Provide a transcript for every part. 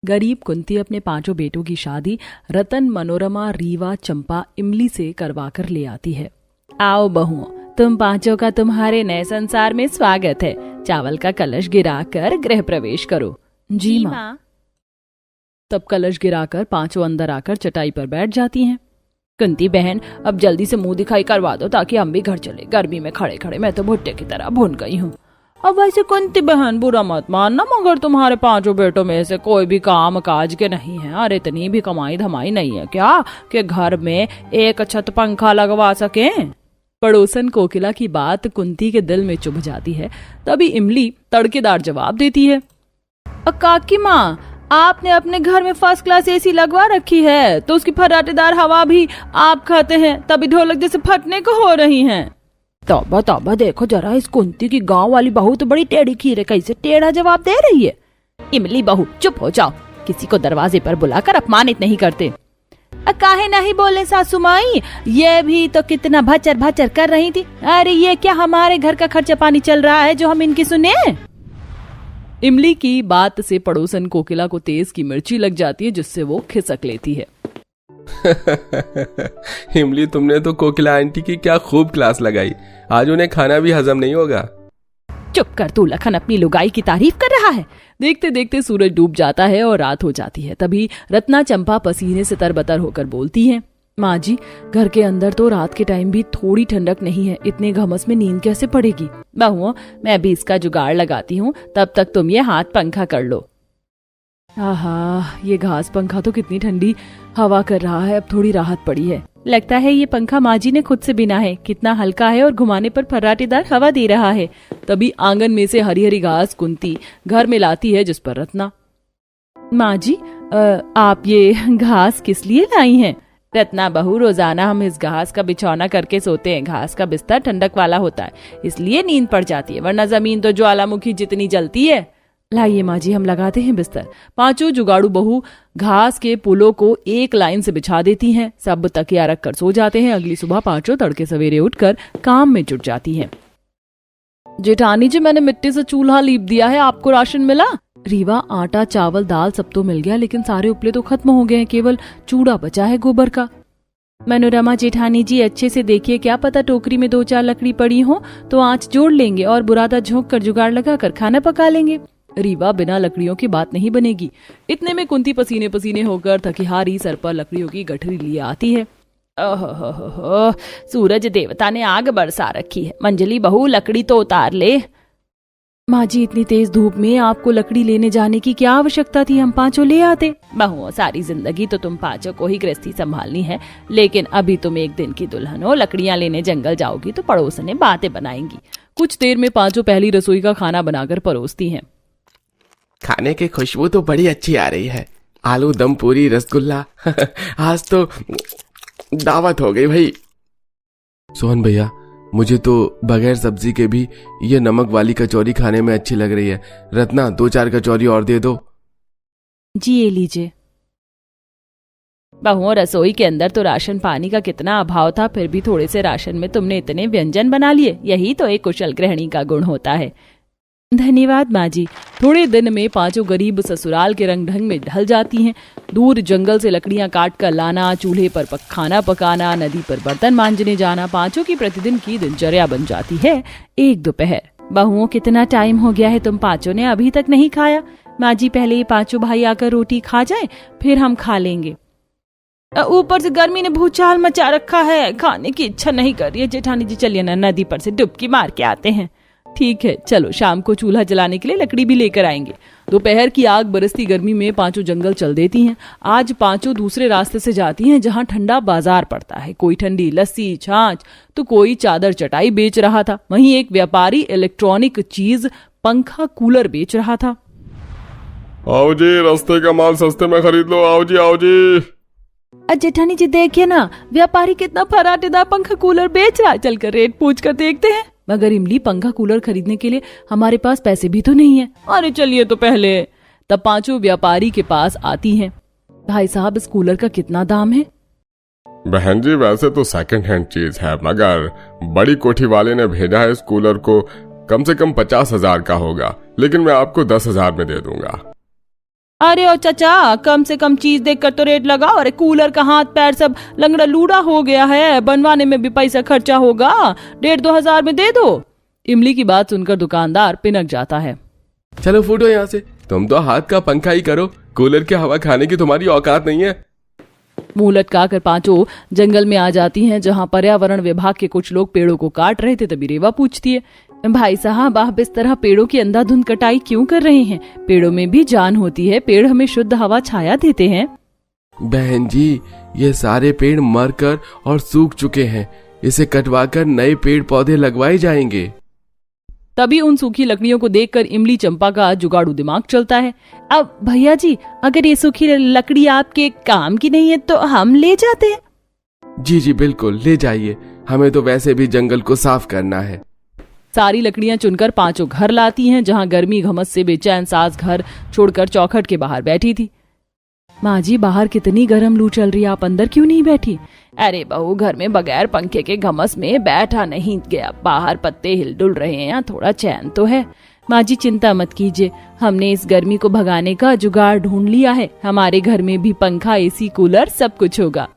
गरीब कुंती अपने 5 बेटों की शादी रतन, मनोरमा, रीवा, चंपा, इमली से करवा कर ले आती है। आओ बहुओं, तुम 5 का तुम्हारे नए संसार में स्वागत है। चावल का कलश गिराकर गृह प्रवेश करो। जी माँ। तब कलश गिराकर 5 अंदर आकर चटाई पर बैठ जाती हैं। कुंती बहन, अब जल्दी से मुंह दिखाई करवा दो ताकि हम भी घर चले। गर्मी में खड़े खड़े मैं तो भुट्टे की तरह भून गई हूँ। अब वैसे कुंती बहन, बुरा मत मानना, मगर तुम्हारे 5 बेटों में से कोई भी काम काज के नहीं है। और इतनी भी कमाई धमाई नहीं है क्या कि घर में एक छत पंखा लगवा सके। पड़ोसन कोकिला की बात कुंती के दिल में चुभ जाती है। तभी इमली तड़केदार जवाब देती है, काकी माँ, आपने अपने घर में फर्स्ट क्लास एसी लगवा रखी है तो उसकी फर्राटेदार हवा भी आप खाते हैं, तभी ढोलक जैसे फटने को हो रही हैं। तौबा तौबा, देखो जरा इस कुंती की गांव वाली बहू तो बड़ी टेढ़ी खीर है, कैसे टेढ़ा जवाब दे रही है। इमली बहू, चुप हो जाओ, किसी को दरवाजे पर बुलाकर अपमानित नहीं करते। काहे नहीं बोले सासू माई, ये भी तो कितना भचर भचर कर रही थी। अरे ये क्या हमारे घर का खर्चा पानी चल रहा है जो हम इनकी सुने। इमली की बात से पड़ोसन कोकिला को तेज की मिर्ची लग जाती है, जिससे वो खिसक लेती है। इमली, तुमने तो कोकिला आंटी की क्या खूब क्लास लगाई, आज उन्हें खाना भी हजम नहीं होगा। चुप कर तू, लखन अपनी लुगाई की तारीफ कर रहा है। देखते देखते सूरज डूब जाता है और रात हो जाती है। तभी रत्ना चंपा पसीने से तरबतर होकर बोलती है, माँ जी, घर के अंदर तो रात के टाइम भी थोड़ी ठंडक नहीं है, इतने घमस में नींद कैसे पड़ेगी। बहुओं, मैं भी इसका जुगाड़ लगाती हूँ, तब तक तुम ये हाथ पंखा कर लो। आहा, ये घास पंखा तो कितनी ठंडी हवा कर रहा है, अब थोड़ी राहत पड़ी है। लगता है ये पंखा माँ जी ने खुद से बिना है, कितना हल्का है और घुमाने पर फर्राटेदार हवा दे रहा है। तभी आंगन में से हरी हरी घास कुंती घर में लाती है, जिस पर रत्ना, माँ जी, आप ये घास किस लिए लाई हैं। रत्ना बहू, रोजाना हम इस घास का बिछौना करके सोते हैं। घास का बिस्तर ठंडक वाला होता है, इसलिए नींद पड़ जाती है, वरना जमीन तो ज्वालामुखी जितनी जलती है। लाइए माँ जी, हम लगाते हैं बिस्तर। 5 जुगाड़ू बहू घास के पुलों को एक लाइन से बिछा देती हैं। सब तकिया रख कर सो जाते हैं। अगली सुबह 5 तड़के सवेरे उठकर काम में जुट जाती हैं। जेठानी जी, मैंने मिट्टी से चूल्हा लीप दिया है, आपको राशन मिला। रीवा, आटा, चावल, दाल सब तो मिल गया, लेकिन सारे उपले तो खत्म हो गए हैं, केवल चूड़ा बचा है गोबर का। मनोरमा जेठानी जी, अच्छे से देखिए, क्या पता टोकरी में 2-4 लकड़ी पड़ी हो तो आंच जोड़ लेंगे और बुरादा झोंक कर जुगाड़ लगाकर खाना पका लेंगे। रीवा, बिना लकड़ियों की बात नहीं बनेगी। इतने में कुंती पसीने पसीने होकर थकीहारी सर पर लकड़ियों की गठरी लिए आती है। ओहो, सूरज देवता ने आग बरसा रखी है। मंजली बहू, लकड़ी तो उतार ले। माँ जी, इतनी तेज धूप में आपको लकड़ी लेने जाने की क्या आवश्यकता थी, हम 5 ले आते। बहुओं, सारी जिंदगी तो तुम 5 को ही गृहस्थी संभालनी है, लेकिन अभी तुम एक दिन की दुल्हन हो, लकड़ियां लेने जंगल जाओगी तो पड़ोसने बातें बनाएंगी। कुछ देर में 5 पहली रसोई का खाना बनाकर परोसती हैं। खाने की खुशबू तो बड़ी अच्छी आ रही है, आलू दम पूरी, रसगुल्ला। आज तो दावत हो गई भाई। सोहन भैया, मुझे तो बगैर सब्जी के भी ये नमक वाली कचौरी खाने में अच्छी लग रही है। रत्ना, 2-4 कचौरी और दे दो। जी, ये लीजिए। बहुओं, रसोई के अंदर तो राशन पानी का कितना अभाव था, फिर भी थोड़े से राशन में तुमने इतने व्यंजन बना लिए। यही तो एक कुशल गृहिणी का गुण होता है। धन्यवाद माँ जी। थोड़े दिन में 5 गरीब ससुराल के रंग ढंग में ढल जाती हैं। दूर जंगल से लकड़ियां काट कर लाना, चूल्हे पर खाना पकाना, नदी पर बर्तन मांजने जाना 5 की प्रतिदिन की दिनचर्या बन जाती है। एक दोपहर, बहुओं, कितना टाइम हो गया है, तुम 5 ने अभी तक नहीं खाया। माँ जी, पहले ये 5 भाई आकर रोटी खा जाए, फिर हम खा लेंगे। ऊपर से गर्मी ने भूचाल मचा रखा है, खाने की इच्छा नहीं कर रही है। जेठानी जी, चलिए ना, नदी पर से डुबकी मार के आते हैं। ठीक है, चलो, शाम को चूल्हा जलाने के लिए लकड़ी भी लेकर आएंगे। दोपहर की आग बरसती गर्मी में 5 जंगल चल देती हैं। आज 5 दूसरे रास्ते से जाती हैं, जहां ठंडा बाजार पड़ता है। कोई ठंडी लस्सी, छाछ, तो कोई चादर चटाई बेच रहा था। वहीं एक व्यापारी इलेक्ट्रॉनिक चीज, पंखा, कूलर बेच रहा था। आओ जी, रास्ते का माल सस्ते में खरीद लो, आओ जी, आओ जी। जेठानी जी, देखिए ना, व्यापारी कितना फराटेदार पंखा कूलर बेच रहा है, चलकर रेट पूछ कर देखते हैं। मगर इमली, पंखा कूलर खरीदने के लिए हमारे पास पैसे भी तो नहीं है। अरे चलिए तो पहले। तब 5 व्यापारी के पास आती हैं। भाई साहब, इस कूलर का कितना दाम है। बहन जी, वैसे तो सेकंड हैंड चीज है, मगर बड़ी कोठी वाले ने भेजा है इस कूलर को, कम से कम 50,000 का होगा, लेकिन मैं आपको 10,000 में दे दूंगा। अरे ओ चाचा, कम से कम चीज देखकर तो रेट लगाओ। अरे कूलर का हाथ पैर सब लंगड़ा लूड़ा हो गया है, बनवाने में भी पैसा खर्चा होगा, 1,500-2,000 में दे दो। इमली की बात सुनकर दुकानदार पिनक जाता है। चलो फूटो यहाँ से, तुम तो हाथ का पंखा ही करो, कूलर की हवा खाने की तुम्हारी औकात नहीं है। मुंह लटकाकर पांचों जंगल में आ जाती हैं, जहां पर्यावरण विभाग के कुछ लोग पेड़ों को काट रहे थे। तभी रेवा पूछती है, भाई साहब आप इस तरह पेड़ों की अंधाधुंध कटाई क्यों कर रहे हैं? पेड़ों में भी जान होती है, पेड़ हमें शुद्ध हवा छाया देते हैं। बहन जी, ये सारे पेड़ मरकर और सूख चुके हैं, इसे कटवाकर नए पेड़ पौधे लगवाए जाएंगे। तभी उन सूखी लकड़ियों को देखकर इमली चंपा का जुगाड़ू दिमाग चलता है। अब भैया जी, अगर ये सूखी लकड़ी आपके काम की नहीं है तो हम ले जाते हैं। जी जी बिल्कुल, ले जाइए, हमें तो वैसे भी जंगल को साफ करना है। सारी लकड़ियां चुनकर पांचों घर लाती हैं, जहां गर्मी घमस से बेचैन सास घर छोड़कर चौखट के बाहर बैठी थी। माँ जी, बाहर कितनी गर्म लू चल रही है, आप अंदर क्यों नहीं बैठी? अरे बहू, घर में बगैर पंखे के घमस में बैठा नहीं गया, बाहर पत्ते हिलडुल रहे हैं, थोड़ा चैन तो है। माँ जी चिंता मत कीजिए, हमने इस गर्मी को भगाने का जुगाड़ ढूंढ लिया है, हमारे घर में भी पंखा, एसी, कूलर सब कुछ होगा।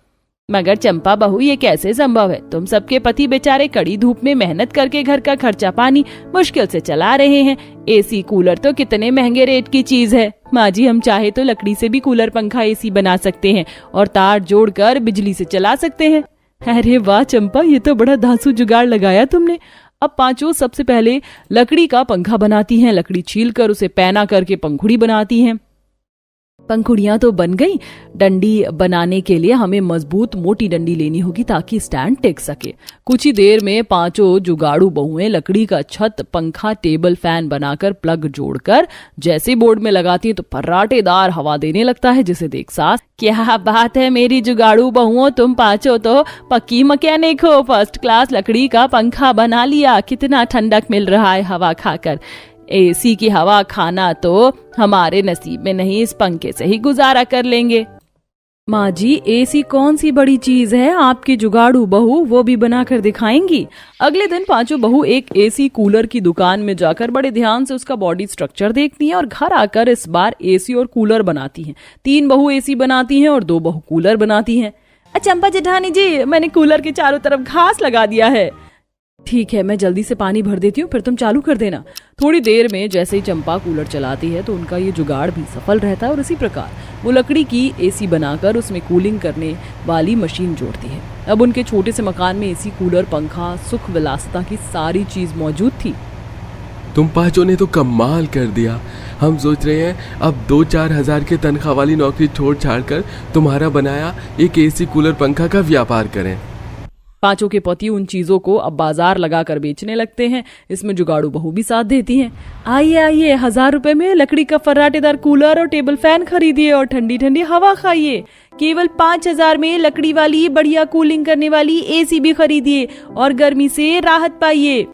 मगर चंपा बहू, ये कैसे संभव है? तुम सबके पति बेचारे कड़ी धूप में मेहनत करके घर का खर्चा पानी मुश्किल से चला रहे हैं, एसी कूलर तो कितने महंगे रेट की चीज है। माँ जी, हम चाहे तो लकड़ी से भी कूलर, पंखा, एसी बना सकते हैं और तार जोड़कर बिजली से चला सकते हैं। अरे वाह चंपा, ये तो बड़ा धांसू जुगाड़ लगाया तुमने। अब पांचों सबसे पहले लकड़ी का पंखा बनाती हैं, लकड़ी छील कर उसे पैना करके पंखुड़ी बनाती हैं। पंखुड़ियां तो बन गई, डंडी बनाने के लिए हमें मजबूत मोटी डंडी लेनी होगी ताकि स्टैंड टिक सके। कुछ ही देर में पांचों जुगाड़ू बहुएं लकड़ी का छत, पंखा, टेबल फैन बनाकर प्लग जोड़कर जैसे बोर्ड में लगाती हैं तो फर्राटेदार हवा देने लगता है, जिसे देख सास, क्या बात है मेरी जुगाड़ू बहुओं, तुम पांचों तो पक्की मैकेनिक हो, फर्स्ट क्लास लकड़ी का पंखा बना लिया, कितना ठंडक मिल रहा है हवा खाकर। एसी की हवा खाना तो हमारे नसीब में नहीं, इस पंखे से ही गुजारा कर लेंगे। माँ जी, एसी कौन सी बड़ी चीज है, आपकी जुगाड़ू बहू वो भी बना कर दिखाएंगी। अगले दिन पांचों बहू एक एसी कूलर की दुकान में जाकर बड़े ध्यान से उसका बॉडी स्ट्रक्चर देखती हैं और घर आकर इस बार एसी और कूलर बनाती हैं। 3 बहू एसी बनाती हैं और 2 बहू कूलर बनाती हैं। चंपा जेठानी जी, मैंने कूलर के चारों तरफ घास लगा दिया है। ठीक है, मैं जल्दी से पानी भर देती हूँ, फिर तुम चालू कर देना। थोड़ी देर में जैसे ही चंपा कूलर चलाती है तो उनका ये जुगाड़ भी सफल रहता है और इसी प्रकार वो लकड़ी की एसी बनाकर उसमें कूलिंग करने वाली मशीन जोड़ती है। अब उनके छोटे से मकान में एसी, कूलर, पंखा, सुख विलासिता की सारी चीज मौजूद थी। तुम पांचों ने तो कमाल कर दिया। हम सोच रहे हैं अब 2-4 हजार के तनख्वाह वाली नौकरी छोड़ छाड़ कर तुम्हारा बनाया एक एसी, कूलर, पंखा का व्यापार करें। पांचों के पति उन चीजों को अब बाजार लगाकर बेचने लगते हैं। इसमें जुगाड़ू बहू भी साथ देती हैं। आइए आइए, 1000 रुपए में लकड़ी का फर्राटेदार कूलर और टेबल फैन खरीदिए और ठंडी ठंडी हवा खाइए। केवल 5000 में लकड़ी वाली बढ़िया कूलिंग करने वाली एसी भी खरीदिए और गर्मी से राहत पाइए।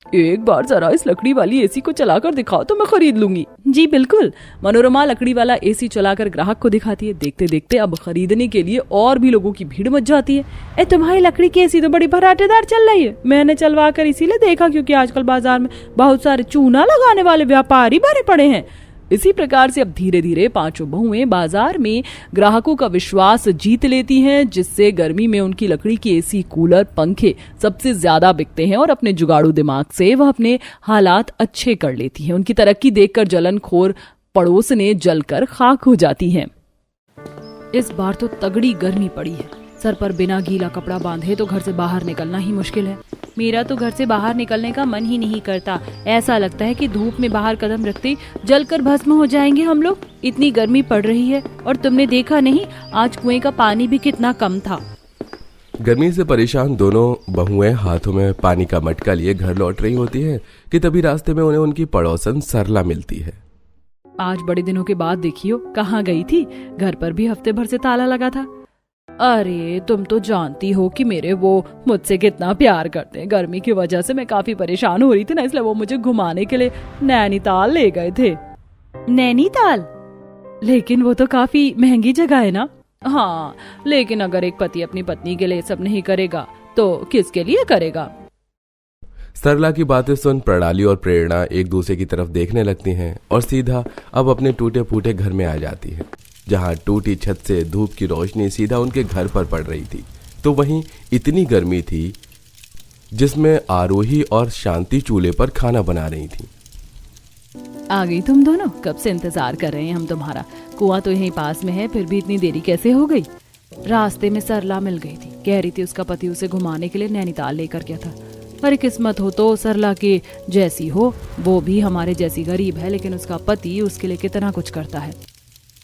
एक बार जरा इस लकड़ी वाली एसी को चलाकर दिखाओ तो मैं खरीद लूंगी। जी बिल्कुल। मनोरमा लकड़ी वाला एसी चलाकर ग्राहक को दिखाती है। देखते देखते अब खरीदने के लिए और भी लोगों की भीड़ मच जाती है। तुम्हारी लकड़ी की एसी तो बड़ी फर्राटेदार चल रही है। मैंने चलवा कर इसीलिए देखा क्योंकि आजकल बाजार में बहुत सारे चूना लगाने वाले व्यापारी भरे पड़े हैं। इसी प्रकार से अब धीरे धीरे पांचों बहुएं बाजार में ग्राहकों का विश्वास जीत लेती हैं, जिससे गर्मी में उनकी लकड़ी की एसी, कूलर, पंखे सबसे ज्यादा बिकते हैं और अपने जुगाड़ू दिमाग से वह अपने हालात अच्छे कर लेती हैं। उनकी तरक्की देखकर जलनखोर पड़ोसने जलकर खाक हो जाती हैं। इस बार तो तगड़ी गर्मी पड़ी है। सर पर बिना गीला कपड़ा बांधे तो घर से बाहर निकलना ही मुश्किल है। मेरा तो घर से बाहर निकलने का मन ही नहीं करता। ऐसा लगता है कि धूप में बाहर कदम रखते जलकर भस्म हो जाएंगे हम लोग। इतनी गर्मी पड़ रही है और तुमने देखा नहीं आज कुएं का पानी भी कितना कम था। गर्मी से परेशान दोनों बहुएं हाथों में पानी का मटका लिए घर लौट रही होती हैं कि तभी रास्ते में उन्हें उनकी पड़ोसन सरला मिलती है। आज बड़े दिनों के बाद देखियो, कहाँ गई थी? घर पर भी हफ्ते भर से ताला लगा था। अरे तुम तो जानती हो कि मेरे वो मुझसे कितना प्यार करते हैं। गर्मी की वजह से मैं काफी परेशान हो रही थी ना, इसलिए वो मुझे घुमाने के लिए नैनीताल ले गए थे। नैनीताल? लेकिन वो तो काफी महंगी जगह है ना। हाँ, लेकिन अगर एक पति अपनी पत्नी के लिए सब नहीं करेगा तो किसके लिए करेगा? सरला की बातें सुन प्रणाली और प्रेरणा एक दूसरे की तरफ देखने लगती हैं और सीधा अब अपने टूटे फूटे घर में आ जाती हैं, जहां टूटी छत से धूप की रोशनी सीधा उनके घर पर पड़ रही थी। तो वहीं इतनी गर्मी थी जिसमें आरोही और शांति चूल्हे पर खाना बना रही थी। आ गई तुम दोनों? कब से इंतजार कर रहे हैं हम तुम्हारा। कुआं तो यहीं पास में है, फिर भी इतनी देरी कैसे हो गई? रास्ते में सरला मिल गई थी, कह रही थी उसका पति उसे घुमाने के लिए नैनीताल लेकर गया था। अरे किस्मत हो तो सरला के जैसी हो, वो भी हमारे जैसी गरीब है, लेकिन उसका पति उसके लिए कितना कुछ करता है।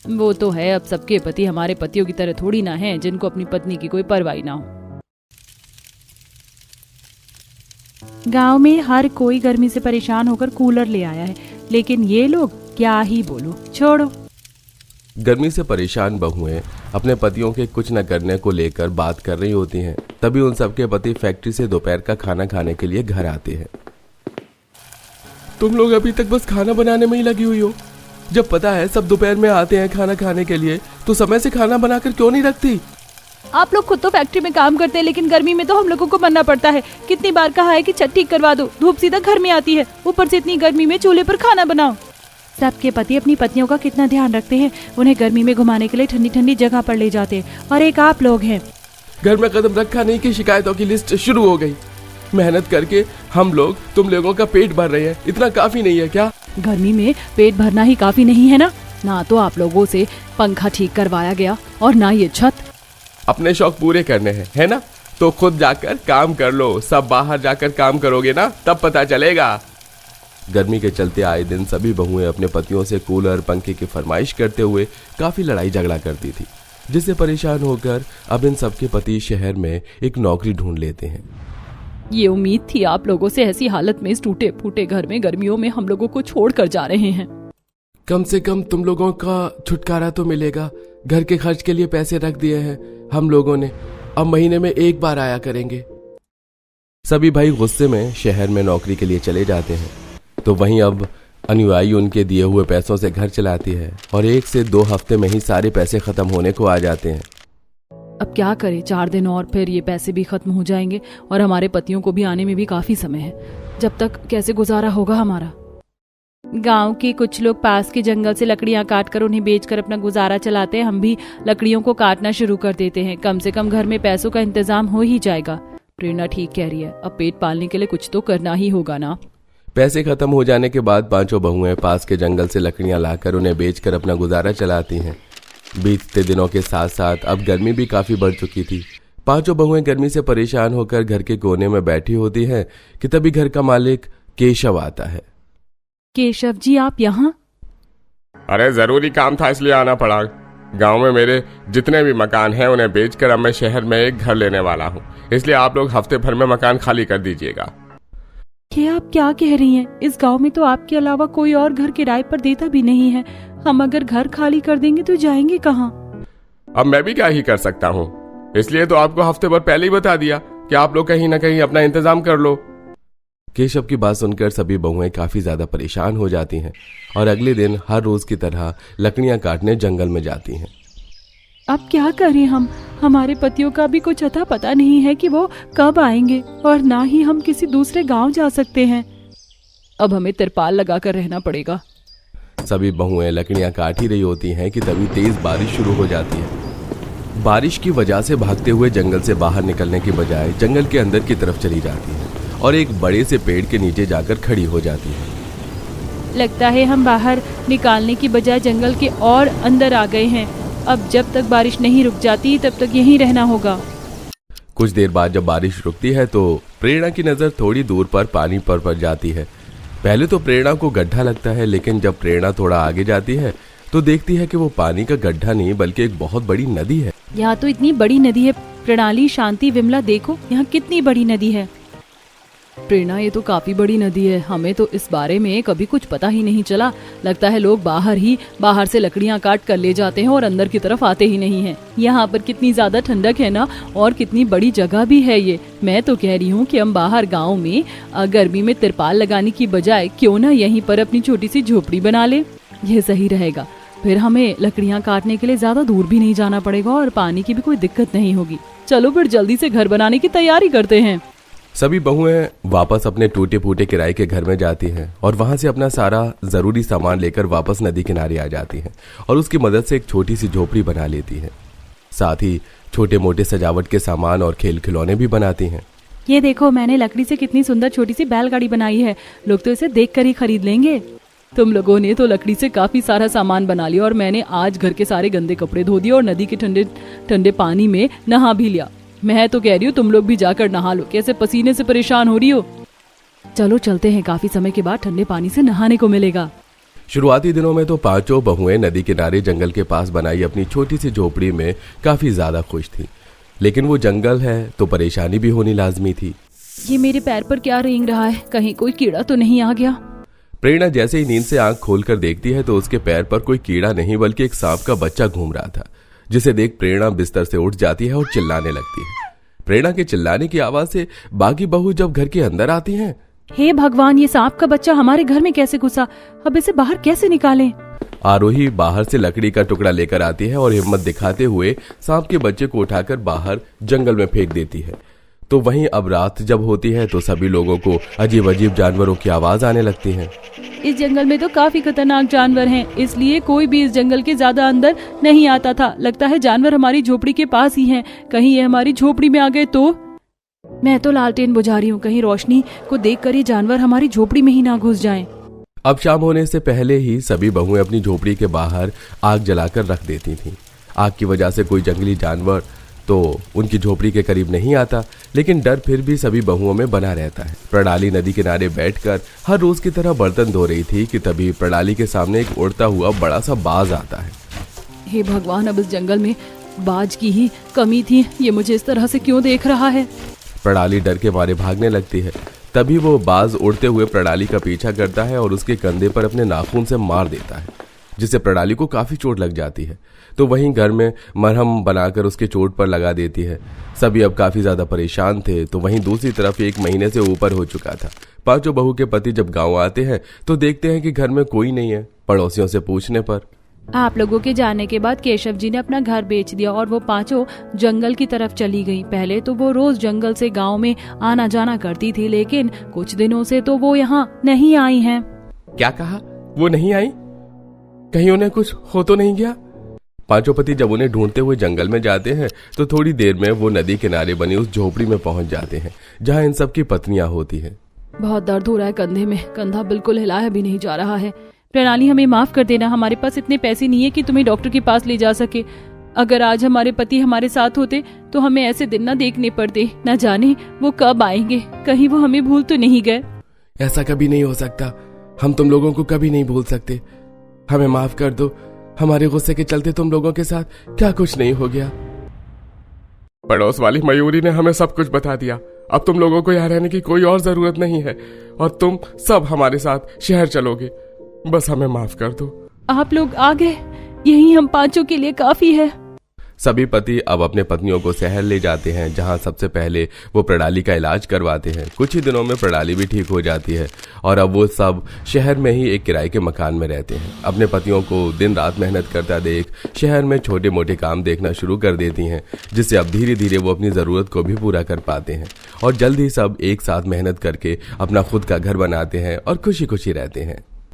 वो तो है, अब सबके पति हमारे पतियों की तरह थोड़ी ना हैं, जिनको अपनी पत्नी की कोई परवाह ना हो। गांव में हर कोई गर्मी से परेशान होकर कूलर ले आया है, लेकिन ये लोग क्या ही बोलो, छोड़ो। गर्मी से परेशान बहुएं अपने पतियों के कुछ न करने को लेकर बात कर रही होती हैं। तभी उन सबके पति फैक्ट्री से दोपहर का खाना खाने के लिए घर आते हैं। तुम लोग अभी तक बस खाना बनाने में ही लगी हुई हो। जब पता है सब दोपहर में आते हैं खाना खाने के लिए, तो समय से खाना बनाकर क्यों नहीं रखती? आप लोग खुद तो फैक्ट्री में काम करते हैं, लेकिन गर्मी में तो हम लोगों को बनना पड़ता है। कितनी बार कहा है कि छत ठीक करवा दो, धूप सीधा घर में आती है, ऊपर से इतनी गर्मी में चूल्हे पर खाना बनाओ। सबके पति अपनी पत्नियों का कितना ध्यान रखते हैं, उन्हें गर्मी में घुमाने के लिए ठंडी ठंडी जगह पर ले जाते हैं, और एक आप लोग हैं। घर में कदम रखा नहीं की शिकायतों की लिस्ट शुरू हो गई। मेहनत करके हम लोग तुम लोगों का पेट भर रहे हैं, इतना काफी नहीं है क्या? गर्मी में पेट भरना ही काफी नहीं है ना तो आप लोगों से पंखा ठीक करवाया गया और ना ये छत। अपने शौक पूरे करने हैं, है ना? तो खुद जाकर काम कर लो। सब बाहर जाकर काम करोगे ना, तब पता चलेगा। गर्मी के चलते आए दिन सभी बहुएं अपने पतियों से कूलर पंखे की फरमाइश करते हुए काफी लड़ाई झगड़ा करती थी, जिससे परेशान होकर अब इन सबके पति शहर में एक नौकरी ढूंढ लेते हैं। ये उम्मीद थी आप लोगों से ऐसी हालत में इस टूटे फूटे घर में गर्मियों में हम लोगों को छोड़ कर जा रहे हैं। कम से कम तुम लोगों का छुटकारा तो मिलेगा। घर के खर्च के लिए पैसे रख दिए हैं हम लोगों ने, अब महीने में एक बार आया करेंगे। सभी भाई गुस्से में शहर में नौकरी के लिए चले जाते हैं। तो वहीं अब अनुयायी उनके दिए हुए पैसों से घर चलाती है और 1 से 2 हफ्ते में ही सारे पैसे खत्म होने को आ जाते हैं। अब क्या करें, 4 दिन और फिर ये पैसे भी खत्म हो जाएंगे और हमारे पतियों को भी आने में भी काफी समय है। जब तक कैसे गुजारा होगा हमारा? गांव के कुछ लोग पास के जंगल से लकड़ियां काटकर उन्हें बेचकर अपना गुजारा चलाते हैं। हम भी लकड़ियों को काटना शुरू कर देते हैं, कम से कम घर में पैसों का इंतजाम हो ही जाएगा। प्रेरणा ठीक कह रही है, अब पेट पालने के लिए कुछ तो करना ही होगा ना। पैसे खत्म हो जाने के बाद 5 बहुएं पास के जंगल से लकड़ियां लाकर उन्हें बेचकर अपना गुजारा चलाती हैं। बीतते दिनों के साथ साथ अब गर्मी भी काफी बढ़ चुकी थी। 5 बहुएं गर्मी से परेशान होकर घर के कोने में बैठी होती हैं कि तभी घर का मालिक केशव आता है। केशव जी, आप यहाँ? अरे जरूरी काम था इसलिए आना पड़ा। गांव में मेरे जितने भी मकान हैं उन्हें बेचकर अब मैं शहर में एक घर लेने वाला हूँ, इसलिए आप लोग हफ्ते भर में मकान खाली कर दीजिएगा। ये आप क्या कह रही हैं? इस गांव में तो आपके अलावा कोई और घर किराए पर देता भी नहीं है। हम अगर घर खाली कर देंगे तो जाएंगे कहाँ? अब मैं भी क्या ही कर सकता हूँ, इसलिए तो आपको हफ्ते भर पहले ही बता दिया कि आप लोग कहीं ना कहीं अपना इंतजाम कर लो। केशव की बात सुनकर सभी बहुएं काफी ज्यादा परेशान हो जाती हैं और अगले दिन हर रोज की तरह लकड़ियां काटने जंगल में जाती हैं। अब क्या करें हम? हमारे पतियों का भी कुछ अता पता नहीं है कि वो कब आएंगे, और ना ही हम किसी दूसरे गांव जा सकते हैं। अब हमें तिरपाल लगाकर रहना पड़ेगा। सभी बहुएं लकड़ियां काट ही रही होती हैं कि तभी तेज बारिश शुरू हो जाती है। बारिश की वजह से भागते हुए जंगल से बाहर निकलने की बजाय जंगल के अंदर की तरफ चली जाती है और एक बड़े से पेड़ के नीचे जाकर खड़ी हो जाती है। लगता है हम बाहर निकालने की बजाय जंगल के और अंदर आ गए हैं। अब जब तक बारिश नहीं रुक जाती तब तक यहीं रहना होगा। कुछ देर बाद जब बारिश रुकती है तो प्रेरणा की नजर थोड़ी दूर पर पानी पर पड़ जाती है। पहले तो प्रेरणा को गड्ढा लगता है, लेकिन जब प्रेरणा थोड़ा आगे जाती है तो देखती है कि वो पानी का गड्ढा नहीं बल्कि एक बहुत बड़ी नदी है। यहाँ तो इतनी बड़ी नदी है। प्रणाली, शांति, विमला, देखो यहाँ कितनी बड़ी नदी है। प्रेरणा, ये तो काफी बड़ी नदी है। हमें तो इस बारे में कभी कुछ पता ही नहीं चला। लगता है लोग बाहर से लकड़ियां काट कर ले जाते हैं और अंदर की तरफ आते ही नहीं हैं। यहाँ पर कितनी ज्यादा ठंडक है ना, और कितनी बड़ी जगह भी है ये। मैं तो कह रही हूँ कि हम बाहर गाँव में गर्मी में तिरपाल लगाने की बजाय क्यों ना यहीं पर अपनी छोटी सी झोपड़ी बना ले। ये सही रहेगा। फिर हमें लकड़ियां काटने के लिए ज्यादा दूर भी नहीं जाना पड़ेगा और पानी की भी कोई दिक्कत नहीं होगी। चलो फिर जल्दी से घर बनाने की तैयारी करते हैं। सभी बहुएं वापस अपने टूटे फूटे किराए के घर में जाती हैं और वहां से अपना सारा जरूरी सामान लेकर वापस नदी किनारे आ जाती हैं और उसकी मदद से एक छोटी सी झोपड़ी बना लेती हैं। साथ ही छोटे मोटे सजावट के सामान और खेल खिलौने भी बनाती हैं। ये देखो, मैंने लकड़ी से कितनी सुंदर छोटी सी बैलगाड़ी बनाई है, लोग तो इसे देखकर ही खरीद लेंगे। तुम लोगों ने तो लकड़ी से काफी सारा सामान बना लिया और मैंने आज घर के सारे गंदे कपड़े धो दिए और नदी के ठंडे ठंडे पानी में नहा भी लिया। मैं तो कह रही हूँ तुम लोग भी जाकर नहा लो, कैसे पसीने से परेशान हो रही हो। चलो चलते हैं, काफी समय के बाद ठंडे पानी से नहाने को मिलेगा। शुरुआती दिनों में तो पांचों बहुएं नदी किनारे जंगल के पास बनाई अपनी छोटी सी झोपड़ी में काफी ज्यादा खुश थी, लेकिन वो जंगल है तो परेशानी भी होनी लाजमी थी। ये मेरे पैर पर क्या रेंग रहा है, कहीं कोई कीड़ा तो नहीं आ गया। प्रेरणा जैसे ही नींद से आंख खोलकर देखती है तो उसके पैर पर कोई कीड़ा नहीं बल्कि एक सांप का बच्चा घूम रहा था, जिसे देख प्रेरणा बिस्तर से उठ जाती है और चिल्लाने लगती है। प्रेरणा के चिल्लाने की आवाज से बाकी बहू जब घर के अंदर आती हैं, हे भगवान, ये सांप का बच्चा हमारे घर में कैसे घुसा, अब इसे बाहर कैसे निकालें? आरोही बाहर से लकड़ी का टुकड़ा लेकर आती है और हिम्मत दिखाते हुए सांप के बच्चे को उठाकर बाहर जंगल में फेंक देती है। तो वहीं अब रात जब होती है तो सभी लोगों को अजीब अजीब जानवरों की आवाज आने लगती है। इस जंगल में तो काफी खतरनाक जानवर हैं, इसलिए कोई भी इस जंगल के ज्यादा अंदर नहीं आता था। लगता है जानवर हमारी झोपड़ी के पास ही हैं, कहीं ये हमारी झोपड़ी में आ गए तो। मैं तो लालटेन बुझा रही हूँ, कहीं रोशनी को देखकर ये जानवर हमारी झोपड़ी में ही ना घुस जाएं। अब शाम होने से पहले ही सभी बहुएं अपनी झोपड़ी के बाहर आग जलाकर रख देती थीं। आग की वजह से कोई जंगली जानवर तो उनकी झोपड़ी के करीब नहीं आता, लेकिन डर फिर भी सभी बहुओं में बना रहता है। प्रणाली नदी किनारे बैठकर हर रोज की तरह बर्तन धो रही थी कि तभी प्रणाली के सामने एक उड़ता हुआ बड़ा सा बाज आता है। हे भगवान, अब इस जंगल में बाज की ही कमी थी, ये मुझे इस तरह से क्यों देख रहा है? प्रणाली डर के मारे भागने लगती है। तभी वो बाज उड़ते हुए प्रणाली का पीछा करता है और उसके कंधे पर अपने नाखून से मार देता है, जिससे प्रणाली को काफी चोट लग जाती है। तो वहीं घर में मरहम बनाकर उसके चोट पर लगा देती है। सभी अब काफी ज्यादा परेशान थे। तो वहीं दूसरी तरफ 1 महीने से ऊपर हो चुका था। पांचों बहू के पति जब गांव आते हैं तो देखते हैं कि घर में कोई नहीं है। पड़ोसियों से पूछने पर आप लोगों के जाने के बाद केशव जी ने अपना घर बेच दिया और वो पांचों जंगल की तरफ चली गई। पहले तो वो रोज जंगल से गांव में आना जाना करती थी, लेकिन कुछ दिनों से तो वो यहाँ नहीं आई हैं। क्या कहा? वो नहीं आई? कहीं उन्हें कुछ हो तो नहीं गया? पांचों पति जब उन्हें ढूंढते हुए जंगल में जाते हैं तो थोड़ी देर में वो नदी किनारे बनी उस झोपड़ी में पहुंच जाते हैं जहां इन सब की पत्नियां होती हैं। बहुत दर्द हो रहा है कंधे में, कंधा बिल्कुल हिलाया भी नहीं जा रहा है। प्रणाली, हमें माफ कर देना, हमारे पास इतने पैसे नहीं है कि तुम्हें डॉक्टर के पास ले जा सके। अगर आज हमारे पति हमारे साथ होते तो हमें ऐसे दिन न देखने पड़ते। न जाने वो कब आएंगे, कहीं वो हमें भूल तो नहीं गए। ऐसा कभी नहीं हो सकता, हम तुम लोगों को कभी नहीं भूल सकते। हमें माफ कर दो, हमारे गुस्से के चलते तुम लोगों के साथ क्या कुछ नहीं हो गया। पड़ोस वाली मयूरी ने हमें सब कुछ बता दिया। अब तुम लोगों को यहाँ रहने की कोई और जरूरत नहीं है और तुम सब हमारे साथ शहर चलोगे। बस हमें माफ कर दो। आप लोग आ गए, यही हम पांचों के लिए काफी है। सभी पति अब अपने पत्नियों को शहर ले जाते हैं, जहां सबसे पहले वो प्रणाली का इलाज करवाते हैं। कुछ ही दिनों में प्रणाली भी ठीक हो जाती है और अब वो सब शहर में ही एक किराए के मकान में रहते हैं। अपने पतियों को दिन रात मेहनत करता देख शहर में छोटे मोटे काम देखना शुरू कर देती हैं, जिससे अब धीरे धीरे वो अपनी जरूरत को भी पूरा कर पाते हैं और जल्द ही सब एक साथ मेहनत करके अपना खुद का घर बनाते हैं और खुशी खुशी रहते हैं।